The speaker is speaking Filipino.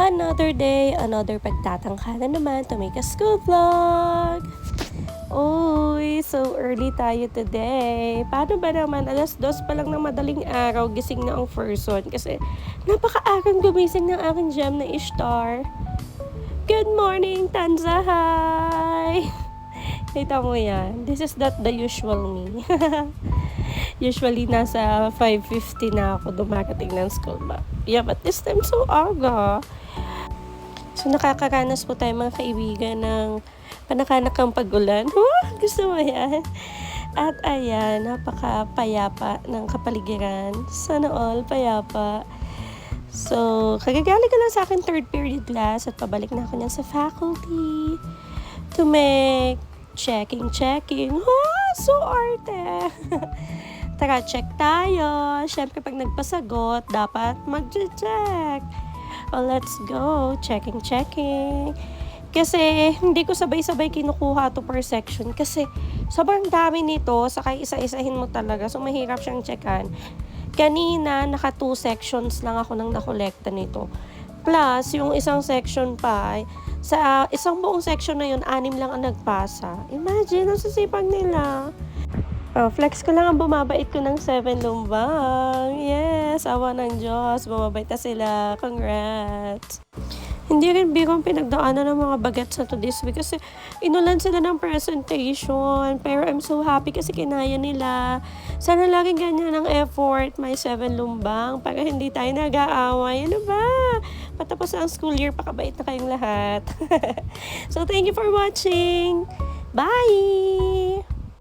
Another day, another pagtatangka na naman to make a school vlog. Uy, so early tayo today. Paano ba naman? 2:00 pa lang ng madaling araw, gising na ang person. Kasi napaka-agang gumising ng aking gem na Ishtar. Good morning, Tanza! Hi! Kita mo yan. This is not the usual me. Usually, nasa 5:50 na ako dumarating ng school ba. Yeah, but this time so aga. So, nakakaranas po tayo mga kaibigan ng panakanakang pagulan. Gusto mo yan? At ayan, napaka-payapa ng kapaligiran. Sana all payapa. So, kagagaling ka lang sa akin 3rd period class at pabalik na ako niyan sa faculty to make checking. So arte! Tara, check tayo. Siyempre, pag nagpasagot, dapat mag-check. Oh, let's go. Checking. Kasi, hindi ko sabay-sabay kinukuha to per section. Kasi, sobrang dami nito. Saka isa-isahin mo talaga. So, mahirap siyang checkan. Kanina, naka 2 sections lang ako nang nakolekta nito. Plus, yung isang section pa, sa isang buong section na yun, 6 lang ang nagpasa. Imagine, ang sasipag nila. Oh, flex ko lang ang bumabait ko ng 7 lumbang. Yes, awa ng Diyos. Bumabait na sila. Congrats. Hindi rin bigong pinagdaanan ng mga bagets na to this week kasi inulan sila ng presentation. Pero I'm so happy kasi kinaya nila. Sana laging ganyan ang effort. May 7 lumbang para hindi tayo nag-aaway. Ano ba? Patapos na ang school year, pakabait na kayong lahat. So, thank you for watching. Bye!